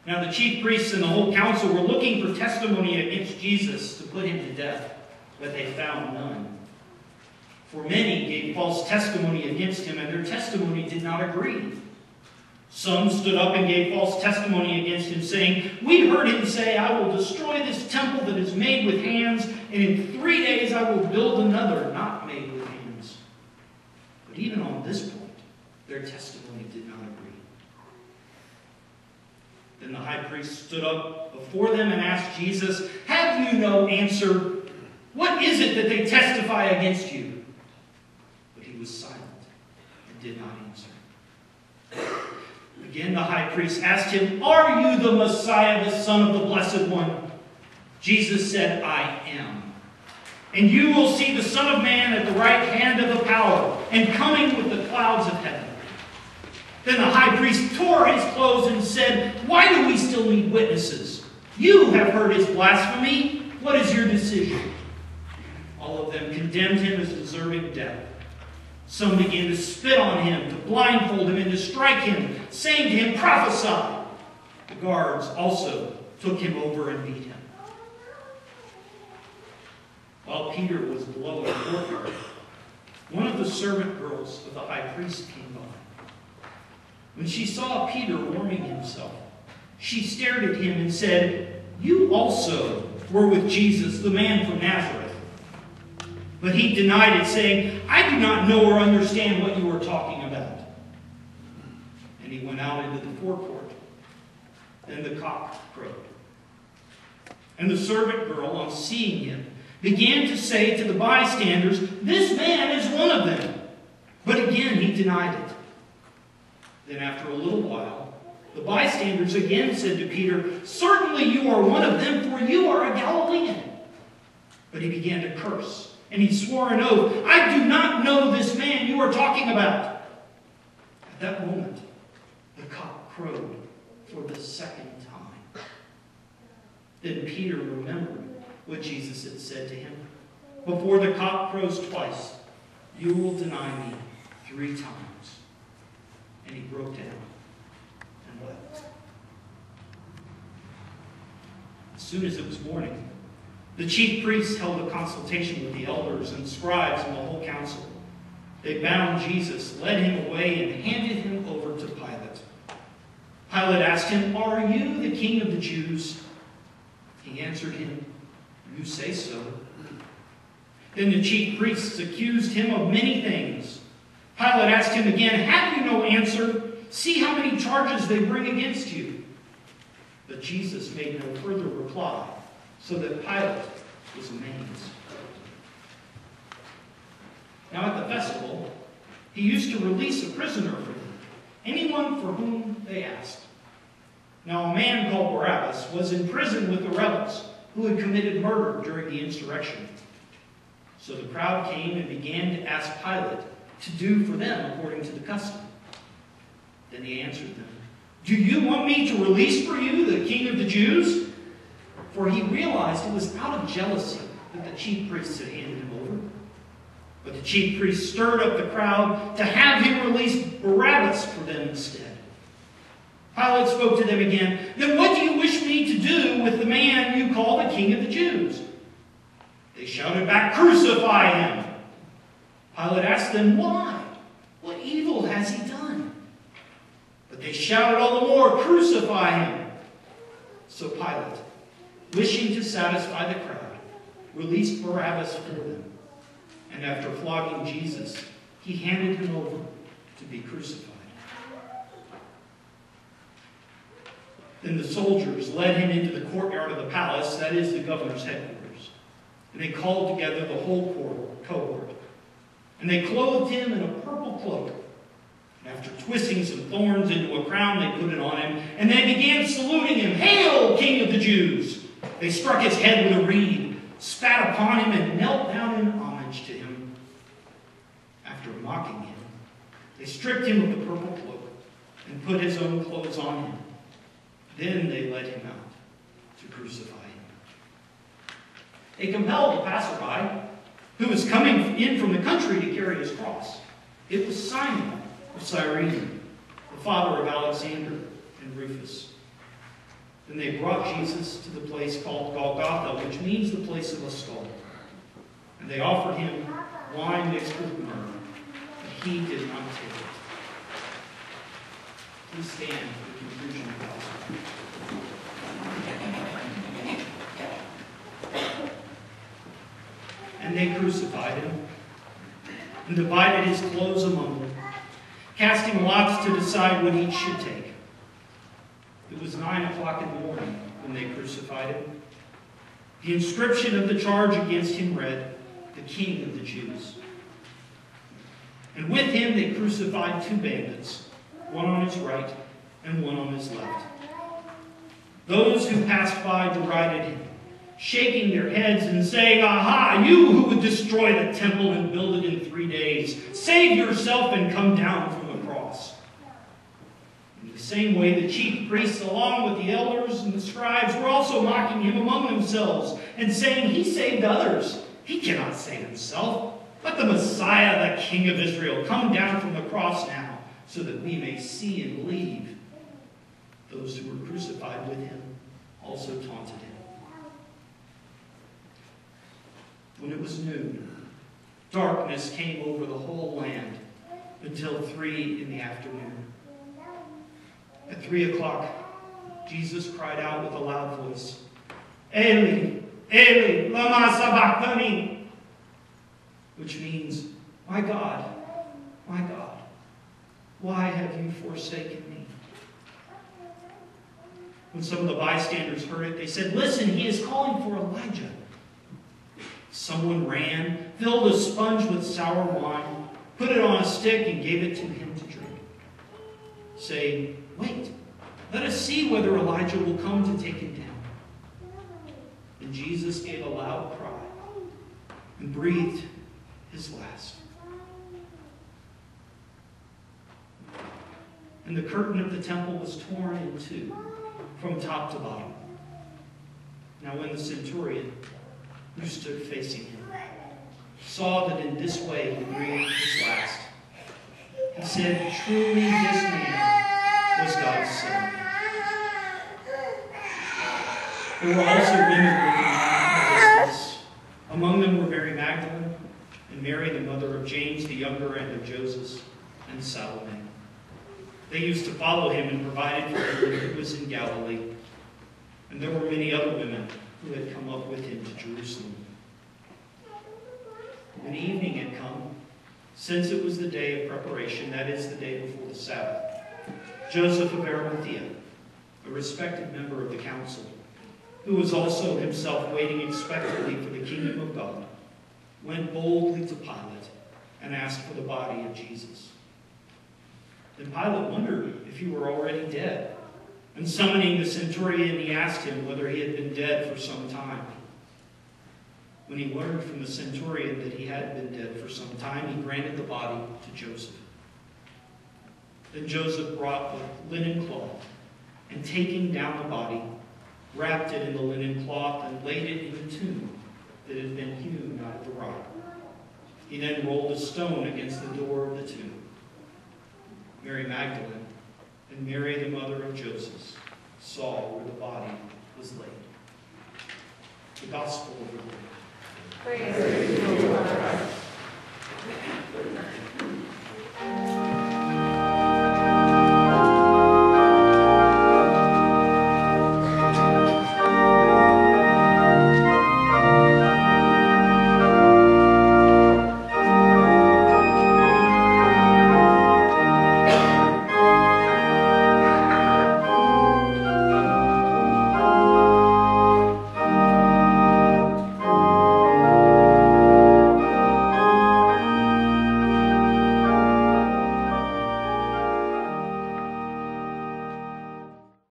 Now the chief priests and the whole council were looking for testimony against Jesus to put him to death, but they found none. For many gave false testimony against him, and their testimony did not agree. Some stood up and gave false testimony against him, saying, "We heard him say, 'I will destroy this temple that is made with hands, and in 3 days I will build another not made with hands.'" But even on this point, their testimony did not agree. Then the high priest stood up before them and asked Jesus, "Have you no answer? What is it that they testify against you?" But he was silent and did not answer. Again the high priest asked him, "Are you the Messiah, the Son of the Blessed One?" Jesus said, "I am. And you will see the Son of Man at the right hand of the power, and coming with the clouds of heaven." Then the high priest tore his clothes and said, "Why do we still need witnesses? You have heard his blasphemy. What is your decision?" All of them condemned him as deserving death. Some began to spit on him, to blindfold him, and to strike him, saying to him, "Prophesy." The guards also took him over and beat him. While Peter was below in the courtyard, one of the servant girls of the high priest came by. When she saw Peter warming himself, she stared at him and said, "You also were with Jesus, the man from Nazareth." But he denied it, saying, "I do not know or understand what you are talking about." And he went out into the forecourt. Then the cock crowed. And the servant girl, on seeing him, began to say to the bystanders, "This man is one of them." But again he denied it. Then after a little while, the bystanders again said to Peter, "Certainly you are one of them, for you are a Galilean." But he began to curse, and he swore an oath, "I do not know this man you are talking about." At that moment, the cock crowed for the second time. Then Peter remembered what Jesus had said to him, "Before the cock crows twice, you will deny me 3 times." And he broke down and wept. As soon as it was morning, the chief priests held a consultation with the elders and scribes and the whole council. They bound Jesus, led him away, and handed him over to Pilate. Pilate asked him, "Are you the king of the Jews?" He answered him, "You say so." Then the chief priests accused him of many things. Pilate asked him again, "Have you no answer? See how many charges they bring against you." But Jesus made no further reply, so that Pilate was amazed. Now at the festival, he used to release a prisoner for them, anyone for whom they asked. Now a man called Barabbas was in prison with the rebels who had committed murder during the insurrection. So the crowd came and began to ask Pilate to do for them according to the custom. Then he answered them, "Do you want me to release for you the king of the Jews?" For he realized it was out of jealousy that the chief priests had handed him over. But the chief priests stirred up the crowd to have him release Barabbas for them instead. Pilate spoke to them again, "Then what do you wish me to do with the man you call the king of the Jews?" They shouted back, "Crucify him!" Pilate asked them, "Why? What evil has he done?" But they shouted all the more, "Crucify him!" So Pilate, wishing to satisfy the crowd, released Barabbas for them. And after flogging Jesus, he handed him over to be crucified. Then the soldiers led him into the courtyard of the palace, that is the governor's headquarters. And they called together the whole cohort. And they clothed him in a purple cloak. And after twisting some thorns into a crown, they put it on him. And they began saluting him, "Hail, King of the Jews!" They struck his head with a reed, spat upon him, and knelt down in homage to him. After mocking him, they stripped him of the purple cloak and put his own clothes on him. Then they led him out to crucify him. They compelled a passerby who was coming in from the country to carry his cross. It was Simon of Cyrene, the father of Alexander and Rufus. Then they brought Jesus to the place called Golgotha, which means the place of a skull. And they offered him wine mixed with myrrh, but he did not take it. Please stand for the conclusion of the gospel. And they crucified him and divided his clothes among them, casting lots to decide what each should take. It was 9 o'clock in the morning when they crucified him. The inscription of the charge against him read, "The King of the Jews." And with him they crucified 2 bandits, one on his right and one on his left. Those who passed by derided him, shaking their heads and saying, "Aha, you who would destroy the temple and build it in 3 days, save yourself and come down from the cross." In the same way, the chief priests, along with the elders and the scribes, were also mocking him among themselves and saying, "He saved others. He cannot save himself. Let the Messiah, the King of Israel, come down from the cross now, so that we may see and believe." Those who were crucified with him also taunted him. When it was noon, darkness came over the whole land until 3 in the afternoon. At 3 o'clock, Jesus cried out with a loud voice, "Eli, Eli, lama sabachthani," which means, my God, why have you forsaken me?" When some of the bystanders heard it, they said, "Listen, he is calling for Elijah." Someone ran, filled a sponge with sour wine, put it on a stick, and gave it to him to drink, saying, "Wait, let us see whether Elijah will come to take him down." And Jesus gave a loud cry and breathed his last. And the curtain of the temple was torn in 2 from top to bottom. Now when the centurion, who stood facing him, saw that in this way he breathed his last, he said, "Truly this man was God's Son." There were also women looking at this place. Among them were Mary Magdalene, and Mary, the mother of James the younger, and of Joseph, and Salome. They used to follow him and provided for him when he was in Galilee. And there were many other women who had come up with him to Jerusalem. When evening had come, since it was the day of preparation, that is, the day before the Sabbath, Joseph of Arimathea, a respected member of the council, who was also himself waiting expectantly for the kingdom of God, went boldly to Pilate and asked for the body of Jesus. Then Pilate wondered if he were already dead. And summoning the centurion, he asked him whether he had been dead for some time. When he learned from the centurion that he had been dead for some time, he granted the body to Joseph. Then Joseph brought the linen cloth, and taking down the body, wrapped it in the linen cloth and laid it in the tomb that had been hewn out of the rock. He then rolled a stone against the door of the tomb. Mary Magdalene and Mary, the mother of Joseph, saw where the body was laid. The Gospel of the Lord. Praise to you, Lord.